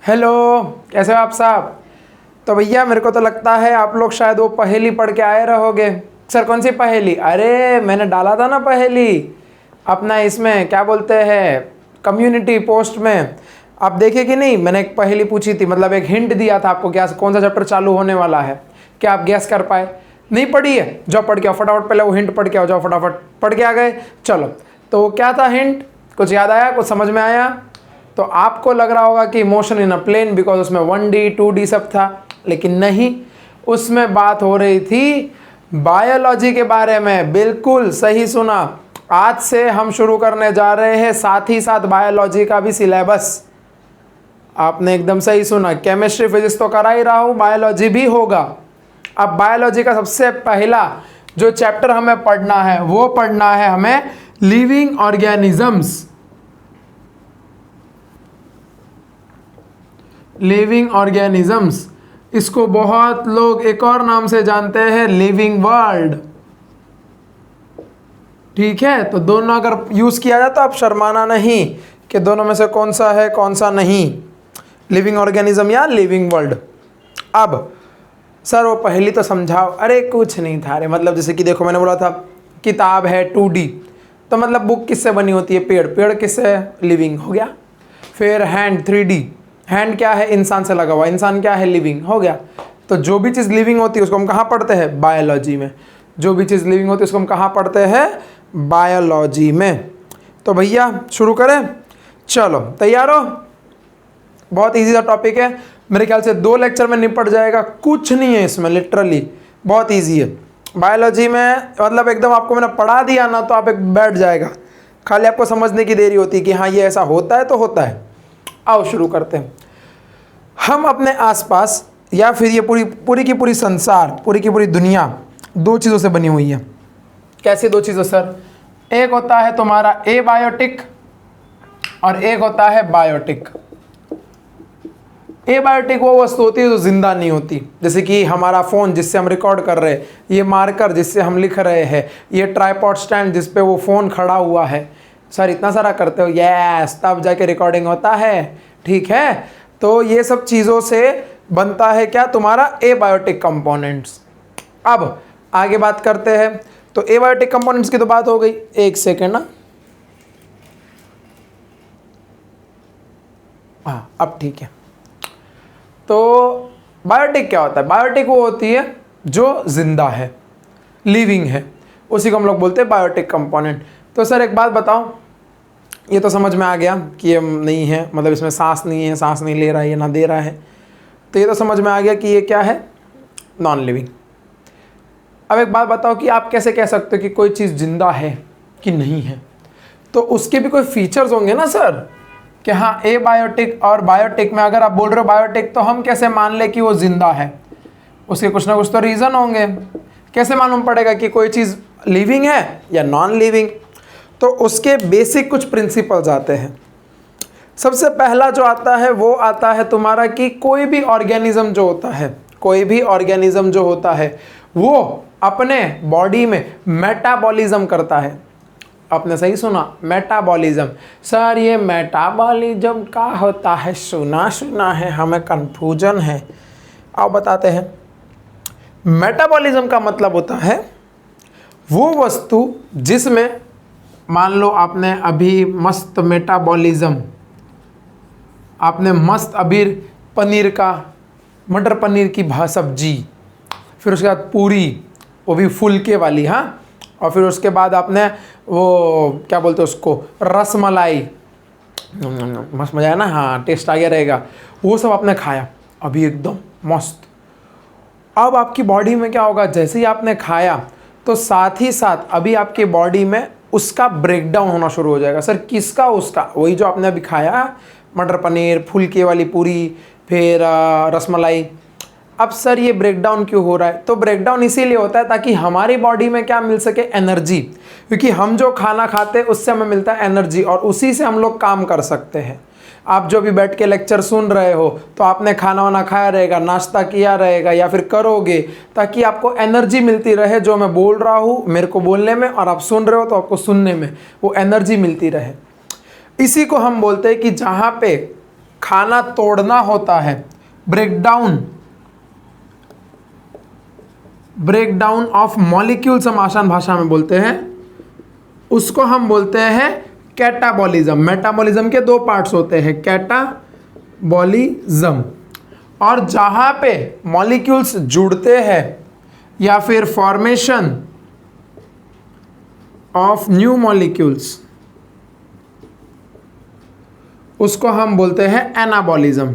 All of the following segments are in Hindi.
हेलो, कैसे हो आप साहब। तो भैया मेरे को तो लगता है आप लोग शायद वो पहेली पढ़ के आए रहोगे। सर कौन सी पहेली? अरे मैंने डाला था ना पहेली अपना, इसमें क्या बोलते हैं, कम्युनिटी पोस्ट में। आप देखे कि नहीं? मैंने एक पहेली पूछी थी, मतलब एक हिंट दिया था आपको क्या कौन सा चैप्टर चालू होने वाला है। क्या आप गैस कर पाए? नहीं पढ़ी है? जाओ पढ़ के आओ फटाफट, पहले वो हिंट पढ़ के आओ, जाओ फटाफट पढ़ के आ गए। चलो, तो क्या था हिंट? कुछ याद आया? कुछ समझ में आया? तो आपको लग रहा होगा कि motion in a plane, because उसमें 1D 2D सब था, लेकिन नहीं, उसमें बात हो रही थी बायोलॉजी के बारे में। बिल्कुल सही सुना। आज से हम शुरू करने जा रहे हैं साथ ही साथ बायोलॉजी का भी सिलेबस। आपने एकदम सही सुना, केमिस्ट्री फिजिक्स तो करा ही रहा हूँ, बायोलॉजी भी होगा। अब बायोलॉजी का सबसे पहला जो चैप्टर हमें पढ़ना है वो पढ़ना है हमें लिविंग ऑर्गेनिजम्स। लिविंग ऑर्गेनिजम्स, इसको बहुत लोग एक और नाम से जानते हैं, लिविंग वर्ल्ड। ठीक है, तो दोनों अगर यूज किया जाए तो आप शर्माना नहीं कि दोनों में से कौन सा है कौन सा नहीं, लिविंग ऑर्गेनिज्म या लिविंग वर्ल्ड। अब सर वो पहली तो समझाओ। अरे कुछ नहीं था रे, मतलब जैसे कि देखो मैंने बोला था किताब है 2D, तो मतलब बुक किससे बनी होती है? पेड़। पेड़ किससे? लिविंग, हो गया। फिर हैंड 3D, हैंड क्या है? इंसान से लगा हुआ, इंसान क्या है? लिविंग, हो गया। तो जो भी चीज़ लिविंग होती है उसको हम कहाँ पढ़ते हैं? बायोलॉजी में। जो भी चीज़ लिविंग होती है उसको हम कहाँ पढ़ते हैं? बायोलॉजी में। तो भैया शुरू करें? चलो तैयार हो? बहुत इजी सा टॉपिक है, मेरे ख्याल से 2 लेक्चर में निपट जाएगा, कुछ नहीं है इसमें, लिटरली बहुत इजी है। बायोलॉजी में मतलब एकदम आपको मैंने पढ़ा दिया ना तो आप एक बैठ जाएगा, खाली आपको समझने की देरी होती है कि हाँ ये ऐसा होता है तो होता है। आओ शुरू करते हैं। हम अपने आसपास या फिर ये पूरी की पूरी संसार, पूरी की पूरी दुनिया 2 चीज़ों से बनी हुई है। कैसी 2 चीज़ों सर? एक होता है तुम्हारा एबायोटिक और एक होता है बायोटिक। एबायोटिक वो वस्तु होती है जो जिंदा नहीं होती, जैसे कि हमारा फ़ोन जिससे हम रिकॉर्ड कर रहे हैं, ये मार्कर जिससे हम लिख रहे हैं, ये ट्राइपॉड स्टैंड जिस पे वो फ़ोन खड़ा हुआ है। सर इतना सारा करते हो? यस, तब जाके रिकॉर्डिंग होता है। ठीक है, तो ये सब चीज़ों से बनता है क्या? तुम्हारा एबायोटिक कंपोनेंट्स। अब आगे बात करते हैं। तो एबायोटिक कंपोनेंट्स की तो बात हो गई। एक सेकेंड ना, हाँ अब ठीक है। तो बायोटिक क्या होता है? बायोटिक वो होती है जो जिंदा है, लिविंग है, उसी को हम लोग बोलते हैं बायोटिक कंपोनेंट। तो सर एक बात बताओ, ये तो समझ में आ गया कि ये नहीं है, मतलब इसमें सांस नहीं है, सांस नहीं ले रहा है, ये ना दे रहा है, तो ये तो समझ में आ गया कि ये क्या है? Non living. अब एक बात बताओ कि आप कैसे कह सकते हो कि कोई चीज़ जिंदा है कि नहीं है? तो उसके भी कोई फीचर्स होंगे ना सर, कि हाँ एबायोटिक और बायोटिक में अगर आप बोल रहे हो बायोटिक, तो हम कैसे मान ले कि वो जिंदा है? उसके कुछ ना कुछ तो रीज़न होंगे। कैसे मालूम पड़ेगा कि कोई चीज़ लिविंग है या नॉन लिविंग? तो उसके बेसिक कुछ प्रिंसिपल्स आते हैं। सबसे पहला जो आता है वो आता है तुम्हारा कि कोई भी ऑर्गेनिज्म जो होता है, कोई भी ऑर्गेनिज्म जो होता है वो अपने बॉडी में मेटाबॉलिज्म करता है। आपने सही सुना, मेटाबॉलिज्म। सर ये मेटाबॉलिज्म का होता है? सुना सुना है, हमें कन्फ्यूजन है। आओ बताते हैं। मेटाबॉलिज्म का मतलब होता है वो वस्तु जिसमें, मान लो आपने अभी मस्त मेटाबॉलिज्म, आपने मस्त अभी पनीर का, मटर पनीर की सब्जी, फिर उसके बाद पूरी, वो भी फुलके वाली, हाँ, और फिर उसके बाद आपने वो क्या बोलते हैं उसको, रसमलाई, मस्त मज़ा है ना, हाँ टेस्ट आ गया रहेगा, वो सब आपने खाया अभी एकदम मस्त। अब आपकी बॉडी में क्या होगा? जैसे ही आपने खाया तो साथ ही साथ अभी आपकी बॉडी में उसका ब्रेकडाउन होना शुरू हो जाएगा। सर किसका? उसका, वही जो आपने अभी खाया, मटर पनीर, फुलके वाली पूरी, फिर रसमलाई। अब सर ये ब्रेकडाउन क्यों हो रहा है? तो ब्रेकडाउन इसीलिए होता है ताकि हमारी बॉडी में क्या मिल सके? एनर्जी। क्योंकि हम जो खाना खाते हैं उससे हमें मिलता है एनर्जी, और उसी से हम लोग काम कर सकते हैं। आप जो भी बैठ के लेक्चर सुन रहे हो तो आपने खाना वाना खाया रहेगा, नाश्ता किया रहेगा या फिर करोगे, ताकि आपको एनर्जी मिलती रहे। जो मैं बोल रहा हूँ मेरे को बोलने में, और आप सुन रहे हो तो आपको सुनने में वो एनर्जी मिलती रहे। इसी को हम बोलते हैं कि जहाँ पे खाना तोड़ना होता है, ब्रेकडाउन ऑफ मॉलिक्यूल्स हम आसान भाषा में बोलते हैं, उसको हम बोलते हैं कैटाबॉलिज्म। मेटाबॉलिज्म के दो पार्ट्स होते हैं, कैटाबॉलिज्म। और जहां पे मॉलिक्यूल्स जुड़ते हैं या फिर फॉर्मेशन ऑफ न्यू मॉलिक्यूल्स, उसको हम बोलते हैं एनाबॉलिज्म।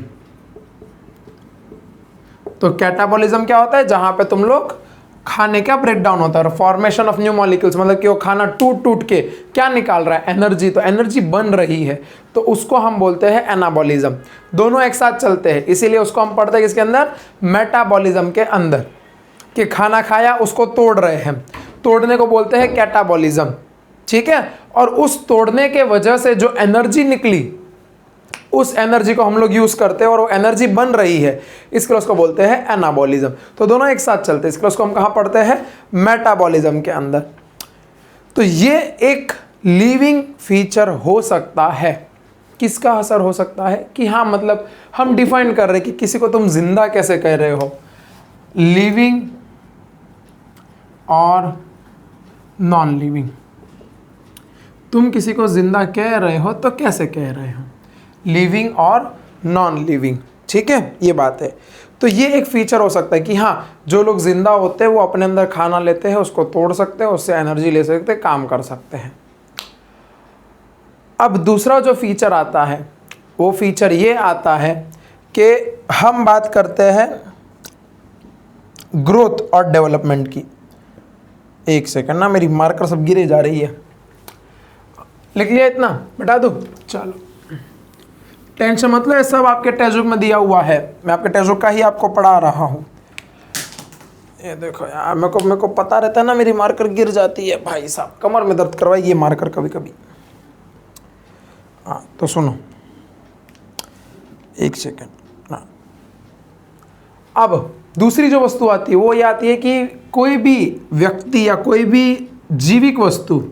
तो कैटाबॉलिज्म क्या होता है, जहां पे तुम लोग खाने का ब्रेकडाउन होता है, और फॉर्मेशन ऑफ न्यू मॉलिक्यूल्स मतलब कि वो खाना टूट टूट के क्या निकाल रहा है, एनर्जी, तो एनर्जी बन रही है, तो उसको हम बोलते हैं एनाबॉलिज्म। दोनों एक साथ चलते हैं, इसीलिए उसको हम पढ़ते हैं किसके अंदर, मेटाबॉलिज्म के अंदर, कि खाना खाया उसको तोड़ रहे हैं, तोड़ने को बोलते हैं कैटाबॉलिज्म। ठीक है, और उस तोड़ने के वजह से जो एनर्जी निकली, उस एनर्जी को हम लोग यूज करते हैं और वो एनर्जी बन रही है, इसके लिए उसको बोलते हैं एनाबॉलिज्म। तो दोनों एक साथ चलते हैं, इसके लिए उसको हम कहाँ पढ़ते हैं, मेटाबॉलिज्म के अंदर। तो ये एक लिविंग फीचर हो सकता है। किसका असर हो सकता है कि हाँ, मतलब हम डिफाइन कर रहे हैं कि किसी को तुम जिंदा कैसे कह रहे हो, लिविंग और नॉन लिविंग। तुम किसी को जिंदा कह रहे हो तो कैसे कह रहे हो, लिविंग और नॉन लिविंग। ठीक है, ये बात है। तो ये एक फीचर हो सकता है कि हाँ, जो लोग जिंदा होते हैं वो अपने अंदर खाना लेते हैं, उसको तोड़ सकते हैं, उससे एनर्जी ले सकते हैं, काम कर सकते हैं। अब दूसरा जो फीचर आता है, वो फीचर ये आता है कि हम बात करते हैं ग्रोथ और डेवलपमेंट की। एक सेकंड ना, मेरी मार्कर सब गिरे जा रही है। लिख लिया इतना, बता दो, चलो टेंशन मतलब ये सब आपके टेक्स्ट बुक में दिया हुआ है, मैं आपके टेक्स्ट बुक का ही आपको पढ़ा रहा हूँ। ये देखो यार, मेरे को पता रहता है ना, मेरी मार्कर गिर जाती है भाई साहब, कमर में दर्द करवाई ये मार्कर कभी कभी। हाँ तो सुनो, एक सेकंड। हाँ, अब दूसरी जो वस्तु आती है वो ये आती है कि कोई भी व्यक्ति या कोई भी जीवित वस्तु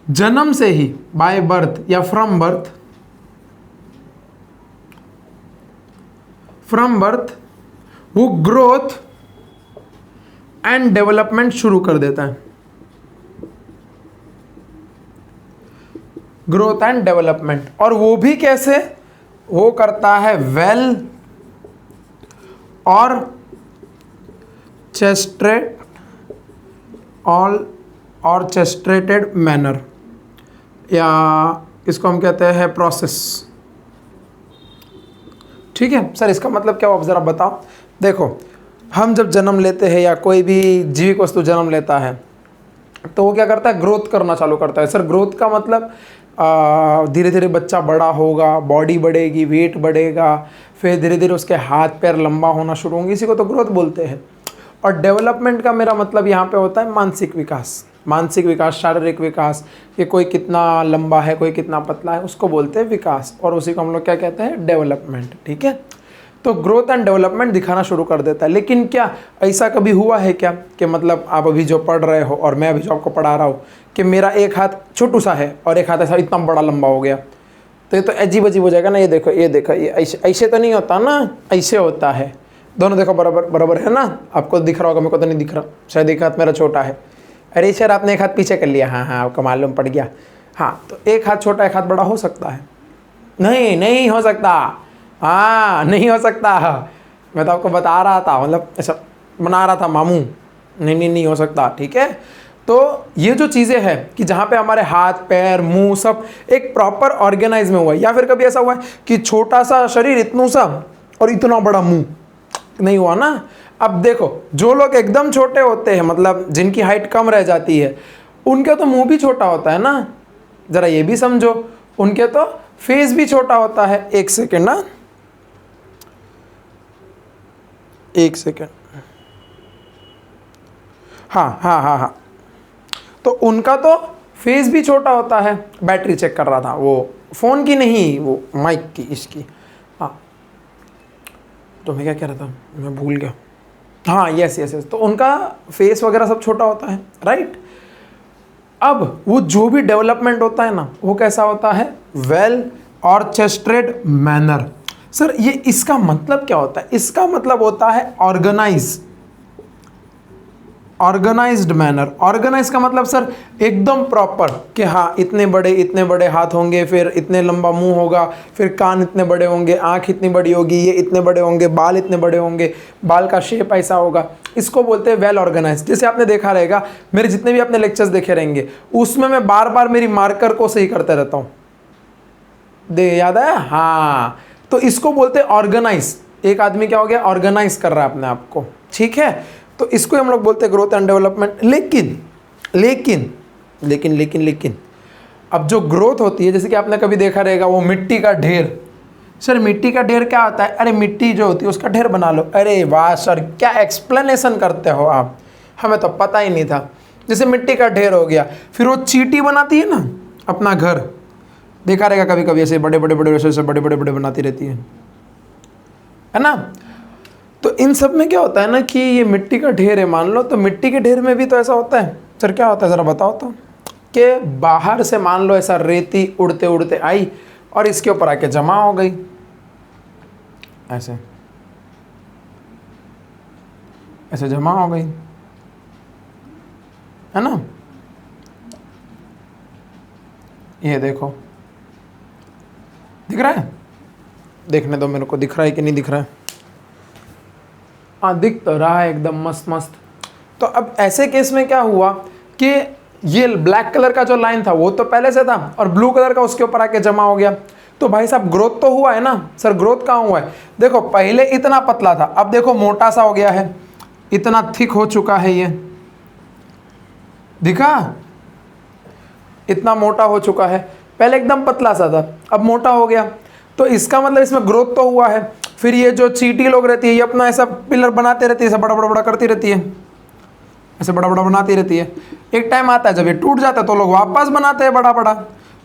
जन्म से ही, बाय बर्थ या फ्रॉम बर्थ वो ग्रोथ एंड डेवलपमेंट शुरू कर देता है। ग्रोथ एंड डेवलपमेंट, और वो भी कैसे, वो करता है वेल और चेस्ट्रेटेड मैनर, या इसको हम कहते हैं प्रोसेस। ठीक है सर, इसका मतलब क्या हुआ ज़रा बताओ। देखो, हम जब जन्म लेते हैं या कोई भी जीवित वस्तु जन्म लेता है तो वो क्या करता है, ग्रोथ करना चालू करता है। सर ग्रोथ का मतलब धीरे धीरे बच्चा बड़ा होगा, बॉडी बढ़ेगी, वेट बढ़ेगा, फिर धीरे धीरे उसके हाथ पैर लंबा होना शुरू होंगे, इसी को तो ग्रोथ बोलते हैं। और डेवलपमेंट का मेरा मतलब यहाँ पे होता है मानसिक विकास, शारीरिक विकास, कि कोई कितना लंबा है, कोई कितना पतला है, उसको बोलते हैं विकास, और उसी को हम लोग क्या कहते हैं, डेवलपमेंट। ठीक है, तो ग्रोथ एंड डेवलपमेंट दिखाना शुरू कर देता है। लेकिन क्या ऐसा कभी हुआ है क्या कि मतलब आप अभी जो पढ़ रहे हो और मैं अभी जो आपको पढ़ा रहा हूँ कि मेरा एक हाथ छोटू सा है और एक हाथ ऐसा इतना बड़ा लंबा हो गया, तो ये तो अजीब हो जाएगा ना। ये देखो ये ऐसे तो नहीं होता ना, ऐसे होता है। दोनों देखो बराबर है ना, आपको दिख रहा होगा, मेरे को तो नहीं दिख रहा, शायद एक हाथ मेरा छोटा है। अरे सर आपने एक हाथ पीछे कर लिया, हाँ आपको मालूम पड़ गया। हाँ, तो एक हाथ छोटा एक हाथ बड़ा हो सकता है? नहीं हो सकता। हाँ, नहीं हो सकता। मैं तो आपको बता रहा था, मतलब ऐसा बना रहा था मामू। नहीं हो सकता। ठीक है, तो ये जो चीज़ें हैं कि जहाँ पे हमारे हाथ पैर मुंह सब एक प्रॉपर ऑर्गेनाइज में हुआ है, या फिर कभी ऐसा हुआ है कि छोटा सा शरीर इतना सा और इतना बड़ा मुंह, नहीं हुआ ना। अब देखो, जो लोग एकदम छोटे होते हैं, मतलब जिनकी हाइट कम रह जाती है, उनके तो मुंह भी छोटा होता है ना, ज़रा ये भी समझो, उनके तो फेस भी छोटा होता है। एक सेकेंड ना, एक सेकेंड। हाँ, तो उनका तो फेस भी छोटा होता है। बैटरी चेक कर रहा था, वो फ़ोन की नहीं, वो माइक की, इसकी। हाँ, तो मैं क्या कह रहा था, मैं भूल गया। हाँ, यस, तो उनका फेस वगैरह सब छोटा होता है, राइट। अब वो जो भी डेवलपमेंट होता है ना, वो कैसा होता है, वेल और चेस्ट्रेट मैनर, सर ये इसका मतलब क्या होता है? इसका मतलब होता है ऑर्गेनाइज्ड मैनर। ऑर्गेनाइज का मतलब सर एकदम प्रॉपर, कि हाँ इतने बड़े हाथ होंगे, फिर इतने लंबा मुंह होगा, फिर कान इतने बड़े होंगे, आंख इतनी बड़ी होगी, ये इतने बड़े होंगे, बाल इतने बड़े होंगे, बाल का शेप ऐसा होगा, इसको बोलते हैं वेल ऑर्गेनाइज। जैसे आपने देखा रहेगा, मेरे जितने भी आपने लेक्चर्स देखे रहेंगे उसमें मैं बार बार मेरी मार्कर को सही करते रहता हूँ, याद है? हाँ, तो इसको बोलते हैं ऑर्गेनाइज। एक आदमी क्या हो गया? ऑर्गेनाइज कर रहा है अपने आप को, ठीक है? तो इसको हम लोग बोलते हैं ग्रोथ एंड डेवलपमेंट। लेकिन अब जो ग्रोथ होती है, जैसे कि आपने कभी देखा रहेगा वो मिट्टी का ढेर। सर मिट्टी का ढेर क्या होता है? अरे मिट्टी जो होती है उसका ढेर बना लो। अरे वाह सर, क्या एक्सप्लेनेशन करते हो आप, हमें तो पता ही नहीं था। जैसे मिट्टी का ढेर हो गया, फिर वो चींटी बनाती है ना अपना घर, देखा रहेगा कभी कभी ऐसे बड़े बड़े बनाती रहती है ना? तो इन सब में क्या होता है ना कि ये मिट्टी का ढेर है मान लो, तो मिट्टी के ढेर में भी तो ऐसा होता है। सर क्या होता है ज़रा बताओ तो? कि बाहर से मान लो ऐसा रेती उड़ते उड़ते आई और इसके ऊपर आके जमा हो गई, ऐसे जमा हो गई, है ना? ये देखो, दिख रहा है? देखने दो मेरे को, दिख रहा है कि नहीं दिख रहा है? हाँ दिख तो रहा है एकदम मस्त मस्त। तो अब ऐसे केस में क्या हुआ कि ये ब्लैक कलर का जो लाइन था वो तो पहले से था और ब्लू कलर का उसके ऊपर आके जमा हो गया। तो भाई साहब ग्रोथ तो हुआ है ना? सर ग्रोथ कहाँ हुआ है? देखो पहले इतना पतला था, अब देखो मोटा सा हो गया है, इतना थिक हो चुका है, ये दिखा? इतना मोटा हो चुका है, पहले एकदम पतला सा था अब मोटा हो गया। तो इसका मतलब इसमें ग्रोथ तो हुआ है। फिर ये जो चींटी लोग रहती है ये अपना ऐसा पिलर बनाते रहती है, ऐसा बड़ा करती रहती है, ऐसे बड़ा बनाती रहती है। एक टाइम आता है जब ये टूट जाता है तो लोग वापस बनाते हैं बड़ा,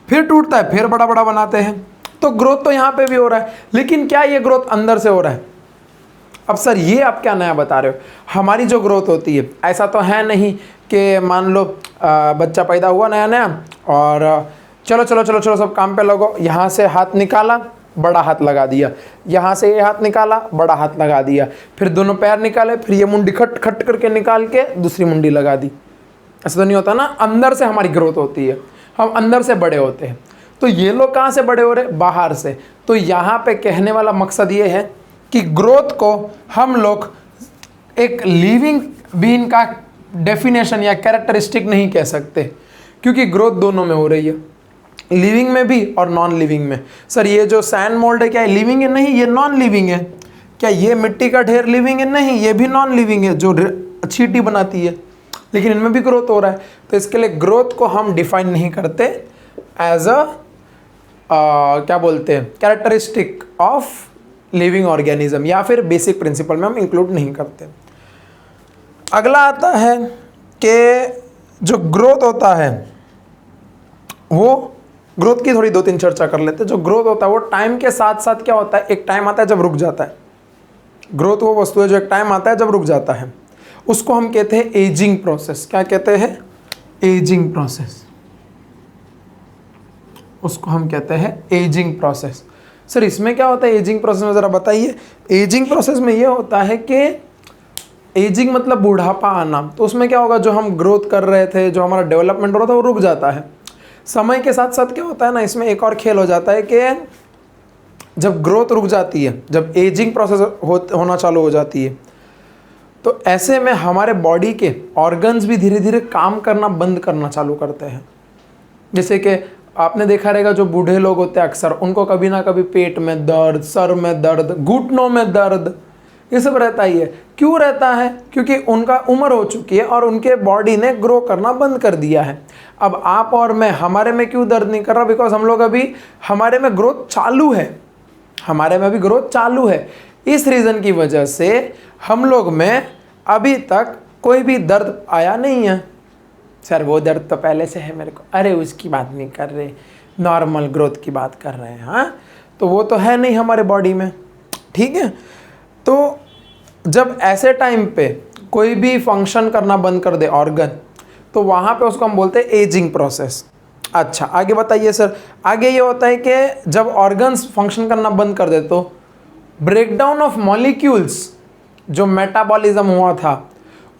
फिर टूटता है फिर बड़ा बनाते हैं। तो ग्रोथ तो यहाँ पे भी हो रहा है, लेकिन क्या ये ग्रोथ अंदर से हो रहा है? अब सर ये आप क्या नया बता रहे हो? हमारी जो ग्रोथ होती है ऐसा तो है नहीं कि मान लो बच्चा पैदा हुआ नया और चलो सब काम पे लगो, यहाँ से हाथ निकाला बड़ा हाथ लगा दिया, यहाँ से ये हाथ निकाला बड़ा हाथ लगा दिया, फिर दोनों पैर निकाले, फिर ये मुंडी खट करके निकाल के दूसरी मुंडी लगा दी। ऐसा तो नहीं होता ना, अंदर से हमारी ग्रोथ होती है, हम अंदर से बड़े होते हैं। तो ये लोग कहाँ से बड़े हो रहे? बाहर से। तो यहाँ पे कहने वाला मकसद ये है कि ग्रोथ को हम लोग एक लिविंग बीइंग का डेफिनेशन या कैरेक्टरिस्टिक नहीं कह सकते, क्योंकि ग्रोथ दोनों में हो रही है, लिविंग में भी और नॉन लिविंग में। सर ये जो सैंड मोल्ड है क्या लिविंग है? नहीं, ये नॉन लिविंग है। क्या ये मिट्टी का ढेर लिविंग है? नहीं, ये भी नॉन लिविंग है जो चींटी बनाती है, लेकिन इनमें भी ग्रोथ हो रहा है। तो इसके लिए ग्रोथ को हम डिफाइन नहीं करते एज क्या बोलते हैं, कैरेक्टरिस्टिक ऑफ लिविंग ऑर्गेनिज्म, या फिर बेसिक प्रिंसिपल में हम इंक्लूड नहीं करते। अगला आता है कि जो ग्रोथ होता है वो ग्रोथ की थोड़ी 2-3 चर्चा कर लेते हैं। जो ग्रोथ होता है वो टाइम के साथ साथ क्या होता है, एक टाइम आता है जब रुक जाता है। ग्रोथ वो वस्तु है जो एक टाइम आता है जब रुक जाता है, उसको हम कहते हैं एजिंग प्रोसेस। क्या कहते हैं? एजिंग प्रोसेस, उसको हम कहते हैं एजिंग प्रोसेस। सर इसमें क्या होता है एजिंग प्रोसेस में, ज़रा बताइए। एजिंग प्रोसेस में ये होता है कि एजिंग मतलब बुढ़ापा आना। तो उसमें क्या होगा, जो हम ग्रोथ कर रहे थे, जो हमारा डेवलपमेंट हो रहा था वो रुक जाता है। समय के साथ साथ क्या होता है ना, इसमें एक और खेल हो जाता है कि जब ग्रोथ रुक जाती है, जब एजिंग प्रोसेस होना चालू हो जाती है, तो ऐसे में हमारे बॉडी के ऑर्गन्स भी धीरे धीरे काम करना बंद करना चालू करते हैं। जैसे कि आपने देखा रहेगा जो बूढ़े लोग होते हैं अक्सर, उनको कभी ना कभी पेट में दर्द, सर में दर्द, घुटनों में दर्द, ये सब रहता ही है। क्यों रहता है? क्योंकि उनका उम्र हो चुकी है और उनके बॉडी ने ग्रो करना बंद कर दिया है। अब आप और मैं, हमारे में क्यों दर्द नहीं कर रहा? बिकॉज हम लोग अभी, हमारे में ग्रोथ चालू है, हमारे में अभी ग्रोथ चालू है। इस रीज़न की वजह से हम लोग में अभी तक कोई भी दर्द आया नहीं है। सर वो दर्द तो पहले से है मेरे को, अरे उसकी बात नहीं कर रहे, नॉर्मल ग्रोथ की बात कर रहे हैं। हाँ, तो वो तो है नहीं हमारे बॉडी में, ठीक है। तो जब ऐसे टाइम पे कोई भी फंक्शन करना बंद कर दे ऑर्गन, तो वहाँ पे उसको हम बोलते हैं एजिंग प्रोसेस। अच्छा आगे बताइए सर। आगे ये होता है कि जब ऑर्गन्स फंक्शन करना बंद कर दे तो ब्रेकडाउन ऑफ मॉलिक्यूल्स, जो मेटाबॉलिज्म हुआ था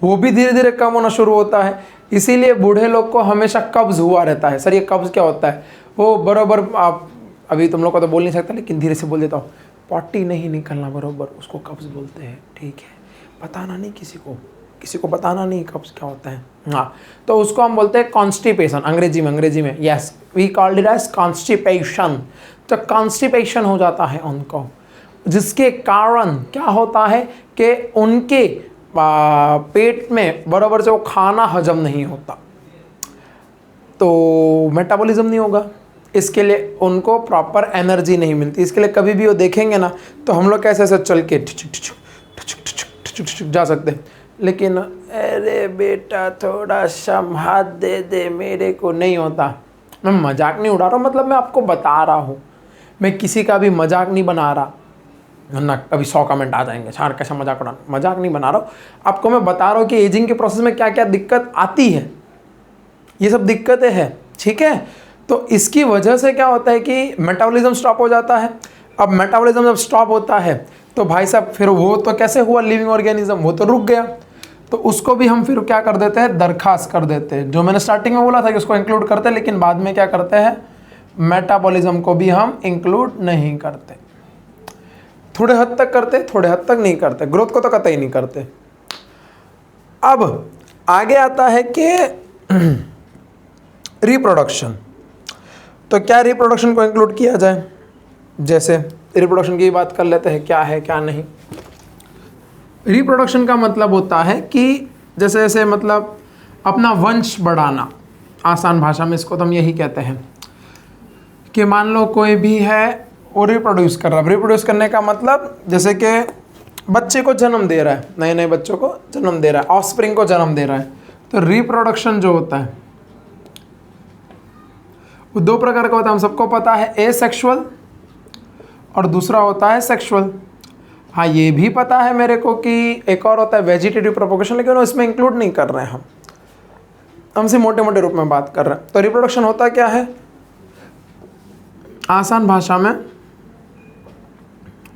वो भी धीरे धीरे कम होना शुरू होता है। इसीलिए बूढ़े लोग को हमेशा कब्ज हुआ रहता है। सर ये कब्ज क्या होता है? वो बरोबर, आप अभी तुम लोग को तो बोल नहीं सकता लेकिन धीरे से बोल देता हूँ, पॉटी नहीं निकलना बरोबर, उसको कब्ज बोलते हैं। ठीक है, बताना नहीं किसी को बताना नहीं कब्ज क्या होता है। हाँ, तो उसको हम बोलते हैं कॉन्स्टिपेशन, अंग्रेजी में yes, we called it as constipation. तो कॉन्स्टिपेशन हो जाता है उनको, जिसके कारण क्या होता है कि उनके पेट में बराबर से वो खाना हजम नहीं होता, तो मेटाबॉलिज्म नहीं होगा। इसके लिए उनको प्रॉपर एनर्जी नहीं मिलती। इसके लिए कभी भी वो देखेंगे ना तो हम लोग कैसे ऐसे चल के जा सकते हैं, लेकिन अरे बेटा थोड़ा सा हाथ दे दे मेरे को, नहीं होता। मैं मजाक नहीं उड़ा रहा हूँ, मतलब मैं आपको बता रहा हूँ, मैं किसी का भी मजाक नहीं बना रहा, वरना कभी 100 कमेंट आ जाएंगे, छाड़ कैसा मजाक उड़ाना। मजाक नहीं बना रहा हूँ, आपको मैं बता रहा हूँ कि एजिंग के प्रोसेस में क्या क्या दिक्कत आती है, ये सब दिक्कतें हैं। ठीक है, तो इसकी वजह से क्या होता है कि मेटाबॉलिज्म स्टॉप हो जाता है। अब मेटाबॉलिज्म जब स्टॉप होता है तो भाई साहब फिर वो तो कैसे हुआ लिविंग ऑर्गेनिज्म, वो तो रुक गया। तो उसको भी हम फिर क्या कर देते हैं, दरखास्त कर देते हैं। जो मैंने स्टार्टिंग में बोला था कि उसको इंक्लूड करते हैं, लेकिन बाद में क्या करते हैं, मेटाबॉलिज्म को भी हम इंक्लूड नहीं करते। थोड़े हद तक करते, थोड़े हद तक नहीं करते, ग्रोथ को तो कतई नहीं करते। अब आगे आता है कि रिप्रोडक्शन। तो क्या रिप्रोडक्शन को इंक्लूड किया जाए? जैसे रिप्रोडक्शन की बात कर लेते हैं, क्या है क्या नहीं। रिप्रोडक्शन का मतलब होता है कि जैसे जैसे मतलब अपना वंश बढ़ाना, आसान भाषा में इसको तो हम यही कहते हैं कि मान लो कोई भी है वो रिप्रोड्यूस कर रहा है। रिप्रोड्यूस करने का मतलब जैसे कि बच्चे को जन्म दे रहा है, नए नए बच्चों को जन्म दे रहा है, ऑफस्प्रिंग को जन्म दे रहा है। तो रिप्रोडक्शन जो होता है वो 2 प्रकार का होता है, हम सबको पता है, एसेक्सुअल और दूसरा होता है सेक्सुअल। हाँ, ये भी पता है मेरे को कि एक और होता है वेजिटेटिव प्रोपोगेशन, लेकिन इसमें इंक्लूड नहीं कर रहे हैं हम सिर्फ मोटे मोटे रूप में बात कर रहे हैं। तो रिप्रोडक्शन होता क्या है, आसान भाषा में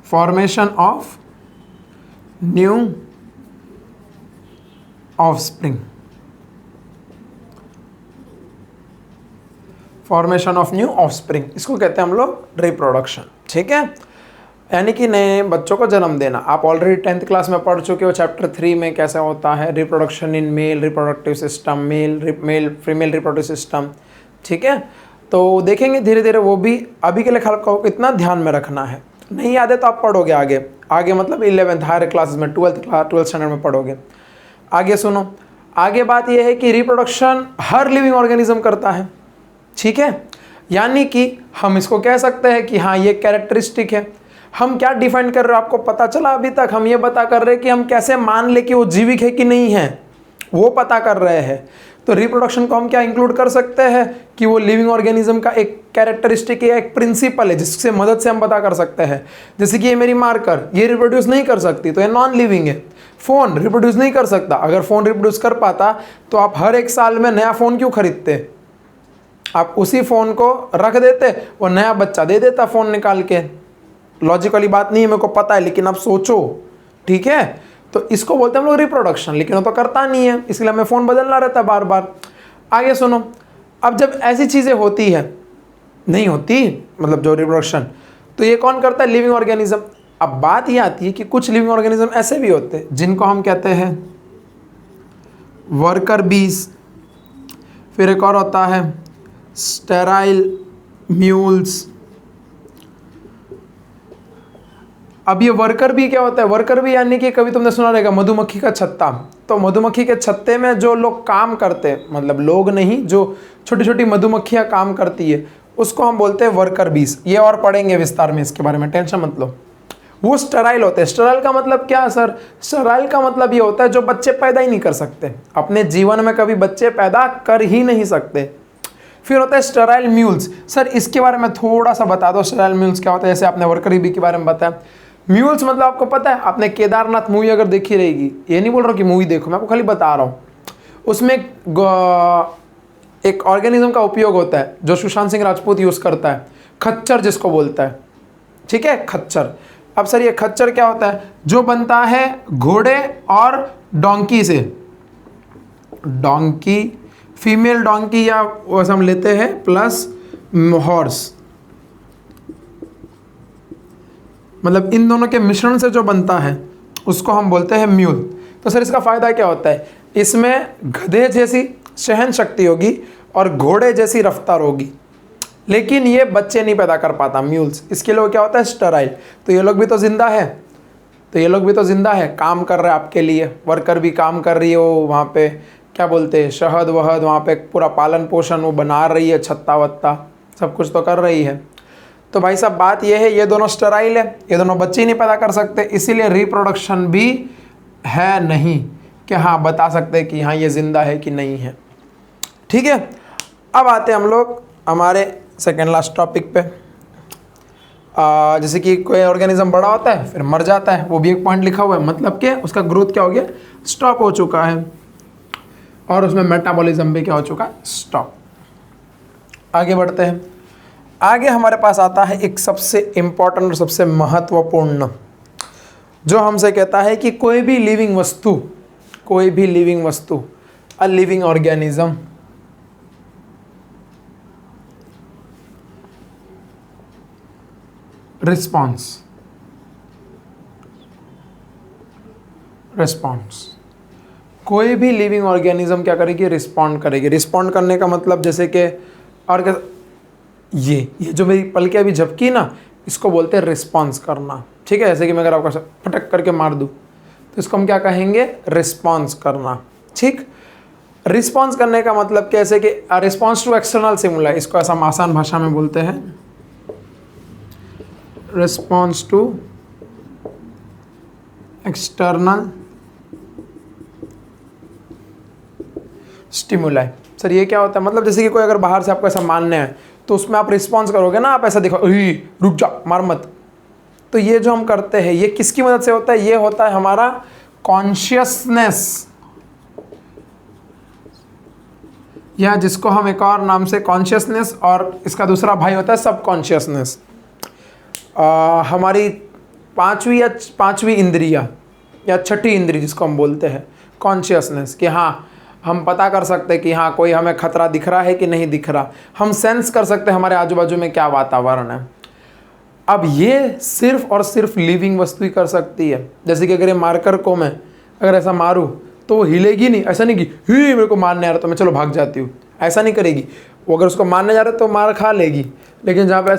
formation of new offspring, formation of new offspring, इसको कहते हैं हम लोग रिप्रोडक्शन। ठीक है, यानी कि नए बच्चों को जन्म देना। आप ऑलरेडी 10th क्लास में पढ़ चुके हो, चैप्टर 3 में कैसा होता है reproduction in male reproductive system, male female reproductive system. ठीक है, तो देखेंगे धीरे धीरे वो भी। अभी के लिए खाली को इतना ध्यान में रखना है, नहीं याद है तो आप पढ़ोगे आगे आगे, मतलब 11th हायर क्लासेस में, 12th स्टैंडर्ड में पढ़ोगे। आगे सुनो, आगे बात यह है कि रिप्रोडक्शन हर लिविंग ऑर्गेनिज्म करता है। ठीक है, यानी कि हम इसको कह सकते हैं कि हाँ ये कैरेक्टरिस्टिक है। हम क्या डिफाइन कर रहे हो आपको पता चला? अभी तक हम ये बता कर रहे हैं कि हम कैसे मान ले कि वो जीवित है कि नहीं है, वो पता कर रहे हैं। तो रिप्रोडक्शन को हम क्या इंक्लूड कर सकते हैं कि वो लिविंग ऑर्गेनिज्म का एक कैरेक्टरिस्टिक है, एक प्रिंसिपल है, जिससे मदद से हम पता कर सकते हैं। जैसे कि ये मेरी मार्कर, ये रिप्रोड्यूस नहीं कर सकती तो ये नॉन लिविंग है। फ़ोन रिप्रोड्यूस नहीं कर सकता, अगर फ़ोन रिप्रोड्यूस कर पाता तो आप हर 1 साल में नया फ़ोन क्यों खरीदते? आप उसी फ़ोन को रख देते और नया बच्चा दे देता फ़ोन निकाल के। लॉजिकली बात नहीं है, मेरे को पता है, लेकिन आप सोचो। ठीक है, तो इसको बोलते हैं हम लोग रिप्रोडक्शन, लेकिन वो तो करता नहीं है, इसलिए हमें फ़ोन बदलना रहता है बार बार। आगे सुनो, अब जब ऐसी चीज़ें होती है, नहीं होती मतलब जो रिप्रोडक्शन, तो ये कौन करता है? Living organism. अब बात ये आती है कि कुछ लिविंग ऑर्गेनिज्म ऐसे भी होते हैं जिनको हम कहते हैं वर्कर बीज, फिर एक और होता है स्टेराइल म्यूल्स। अब ये वर्कर भी क्या होता है? वर्कर भी यानी कि कभी तुमने सुना रहेगा मधुमक्खी का छत्ता। तो मधुमक्खी के छत्ते में जो लोग काम करते हैं, मतलब लोग नहीं, जो छोटी छोटी मधुमक्खियाँ काम करती है, उसको हम बोलते हैं वर्कर बीज। ये और पढ़ेंगे विस्तार में, इसके बारे में टेंशन मत लो। वो स्टेराइल होते हैं। स्टेराइल का मतलब क्या है सर? स्टेराइल का मतलब ये होता है जो बच्चे पैदा ही नहीं कर सकते, अपने जीवन में कभी बच्चे पैदा कर ही नहीं सकते। फिर होता है स्टेराइल म्यूल्स। सर इसके बारे में थोड़ा सा बता दो, स्टेराइल म्यूल्स क्या होता है? जैसे आपने वर्कर बी के बारे में बताया। म्यूल्स मतलब आपको पता है, आपने केदारनाथ मूवी अगर देखी रहेगी, ये नहीं बोल रहा हूँ कि मूवी देखो, मैं आपको खाली बता रहा हूँ, उसमें एक ऑर्गेनिज्म का उपयोग होता है जो सुशांत सिंह राजपूत यूज़ करता है, खच्चर जिसको बोलता है। ठीक है, खच्चर। अब सर ये खच्चर क्या होता है? जो बनता है घोड़े और डोंकी से, डोंकी, फीमेल डोंकी या वैसे हम लेते हैं प्लस हॉर्स, मतलब इन दोनों के मिश्रण से जो बनता है उसको हम बोलते हैं म्यूल। तो सर इसका फ़ायदा क्या होता है? इसमें गधे जैसी सहन शक्ति होगी और घोड़े जैसी रफ्तार होगी, लेकिन ये बच्चे नहीं पैदा कर पाता म्यूल्स। इसके लिए क्या होता है? स्टराइल। तो ये लोग भी तो जिंदा है, तो ये लोग भी तो जिंदा है, काम कर रहे हैं आपके लिए, वर्कर भी काम कर रही है, वो वहाँ पे क्या बोलते हैं शहद वहद, वहाँ पे पूरा पालन पोषण वो बना रही है, छत्ता वत्ता सब कुछ तो कर रही है। तो भाई साहब बात ये है, ये दोनों स्टराइल है, ये दोनों बच्चे ही नहीं पैदा कर सकते, इसीलिए रिप्रोडक्शन भी है नहीं कि हाँ बता सकते कि हाँ ये जिंदा है कि नहीं है। ठीक है, अब आते हैं हम लोग हमारे सेकेंड लास्ट टॉपिक पे। जैसे कि कोई ऑर्गेनिज्म बड़ा होता है फिर मर जाता है, वो भी एक पॉइंट लिखा हुआ है, मतलब कि उसका ग्रोथ क्या हो गया? स्टॉप हो चुका है, और उसमें मेटाबॉलिज्म भी क्या हो चुका है? स्टॉप। आगे बढ़ते हैं। आगे हमारे पास आता है एक सबसे इम्पॉर्टेंट और सबसे महत्वपूर्ण, जो हमसे कहता है कि कोई भी लिविंग वस्तु अ लिविंग ऑर्गेनिज्म रिस्पॉन्स कोई भी लिविंग ऑर्गेनिज्म क्या करेगी? रिस्पॉन्ड करेगी। रिस्पॉन्ड करने का मतलब जैसे कि और ये जो मेरी पलके अभी झपकी ना, इसको बोलते हैं रिस्पॉन्स करना। ठीक है, जैसे कि मैं अगर आपको फटक करके मार दूँ तो इसको हम क्या कहेंगे? रिस्पॉन्स करना। ठीक, रिस्पॉन्स करने का मतलब कैसे कि रिस्पॉन्स टू एक्सटर्नल स्टिमुलाई, इसको ऐसा आसान भाषा में बोलते हैं response to external stimuli. Sir ये क्या होता है? मतलब जैसे कि कोई अगर बाहर से आपको ऐसा मानना है तो उसमें आप रिस्पॉन्स करोगे ना, आप ऐसा दिखो रुक जा मार मत। तो ये जो हम करते हैं ये किसकी मदद से होता है? ये होता है हमारा कॉन्शियसनेस, या जिसको हम एक और नाम से कॉन्शियसनेस, और इसका दूसरा भाई होता है सबकॉन्शियसनेस। हमारी पांचवी इंद्रिया या छठी इंद्री जिसको हम बोलते हैं कॉन्शियसनेस, कि हाँ हम पता कर सकते हैं कि हाँ कोई हमें खतरा दिख रहा है कि नहीं दिख रहा, हम सेंस कर सकते हैं हमारे आजू बाजू में क्या वातावरण है। अब ये सिर्फ और सिर्फ लिविंग वस्तु ही कर सकती है। जैसे कि अगर ये मार्कर को मैं अगर ऐसा मारूँ तो वो हिलेगी नहीं, ऐसा नहीं कि ही मेरे को मारने आ रहा तो मैं चलो भाग जाती हूँ, ऐसा नहीं करेगी वो। अगर उसको मारने जा रहा है तो मार खा लेगी, लेकिन जहाँ पे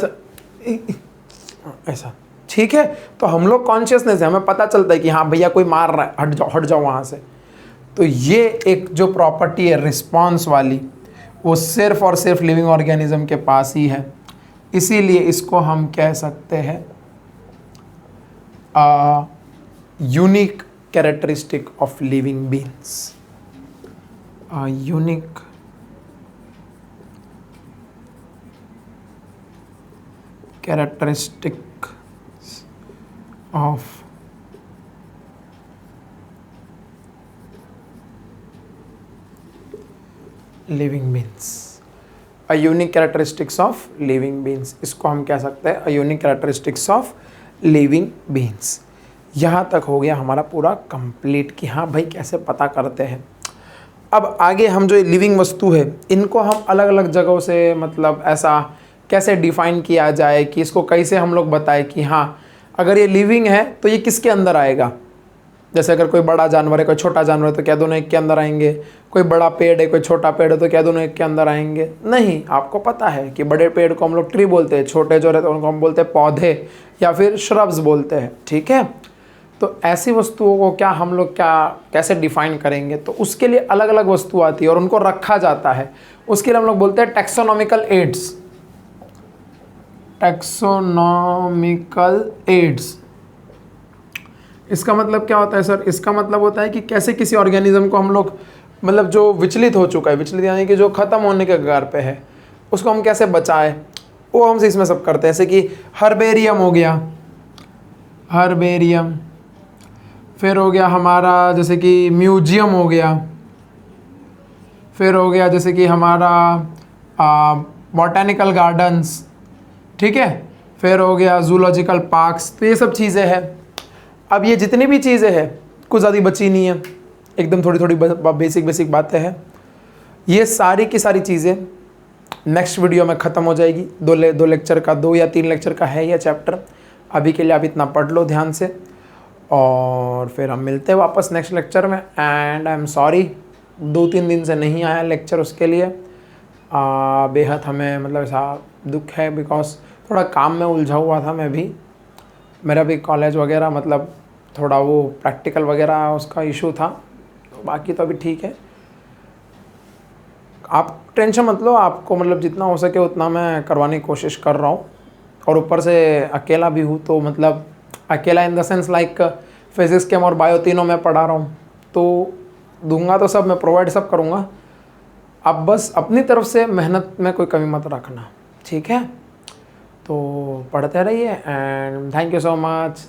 ऐसा ठीक है, तो हम लोग कॉन्शियसनेस है, हमें पता चलता है कि हाँ भैया कोई मार रहा है, हट जाओ वहाँ से। तो ये एक जो प्रॉपर्टी है रिस्पॉन्स वाली, वो सिर्फ और सिर्फ लिविंग ऑर्गेनिज्म के पास ही है, इसीलिए इसको हम कह सकते हैं unique characteristic of living beings. Unique characteristic of living beings, a unique characteristics of living beings, इसको हम कह सकते हैं a unique characteristics of living beings. यहाँ तक हो गया हमारा पूरा कंप्लीट कि हाँ भाई कैसे पता करते हैं। अब आगे हम जो लिविंग वस्तु है इनको हम अलग अलग जगहों से मतलब ऐसा कैसे डिफाइन किया जाए कि इसको कैसे हम लोग बताएं कि हाँ अगर ये लिविंग है तो ये किसके अंदर आएगा। जैसे अगर कोई बड़ा जानवर है कोई छोटा जानवर है तो क्या दोनों एक के अंदर आएंगे? कोई बड़ा पेड़ है कोई छोटा पेड़ है तो क्या दोनों एक के अंदर आएंगे? नहीं, आपको पता है कि बड़े पेड़ को हम लोग ट्री बोलते हैं, छोटे जो रहते हैं उनको हम बोलते हैं पौधे या फिर श्रब्स बोलते हैं। ठीक है, तो ऐसी वस्तुओं को क्या हम लोग कैसे डिफाइन करेंगे? तो उसके लिए अलग अलग वस्तु आती है और उनको रखा जाता है, उसके लिए हम लोग बोलते हैं टैक्सोनॉमिकल एड्स। टैक्सोनॉमिकल एड्स, इसका मतलब क्या होता है सर? इसका मतलब होता है कि कैसे किसी ऑर्गेनिज्म को हम लोग मतलब जो विचलित हो चुका है, विचलित यानी कि जो ख़त्म होने के कगार पे है, उसको हम कैसे बचाएं, वो हम इसमें सब करते हैं। जैसे कि हर्बेरियम हो गया, हर्बेरियम, फिर हो गया हमारा जैसे कि म्यूजियम हो गया, फिर हो गया जैसे कि हमारा बॉटेनिकल गार्डन्स। ठीक है, फिर हो गया जूलॉजिकल पार्क्स, तो ये सब चीज़ें हैं। अब ये जितनी भी चीज़ें हैं कुछ ज़्यादा बची नहीं है, एकदम थोड़ी थोड़ी बेसिक बातें हैं। ये सारी की सारी चीज़ें नेक्स्ट वीडियो में ख़त्म हो जाएगी। दो लेक्चर का, 2 या 3 लेक्चर का है ये चैप्टर। अभी के लिए आप इतना पढ़ लो ध्यान से, और फिर हम मिलते हैं वापस नेक्स्ट लेक्चर में। एंड आई एम सॉरी 2-3 दिन से नहीं आया लेक्चर, उसके लिए बेहद हमें मतलब ऐसा दुख है, बिकॉज थोड़ा काम में उलझा हुआ था मैं भी। मेरा भी कॉलेज वगैरह मतलब थोड़ा वो प्रैक्टिकल वगैरह उसका इशू था, बाकी तो अभी ठीक है। आप टेंशन मत लो, आपको मतलब जितना हो सके उतना मैं करवाने की कोशिश कर रहा हूँ। और ऊपर से अकेला भी हूँ, तो मतलब अकेला in the sense like physics, chem और बायो तीनों मैं पढ़ा रहा हूँ, तो दूंगा तो सब, मैं प्रोवाइड सब करूँगा। आप बस अपनी तरफ से मेहनत में कोई कमी मत रखना, ठीक है? तो पढ़ते रहिए and thank you so much.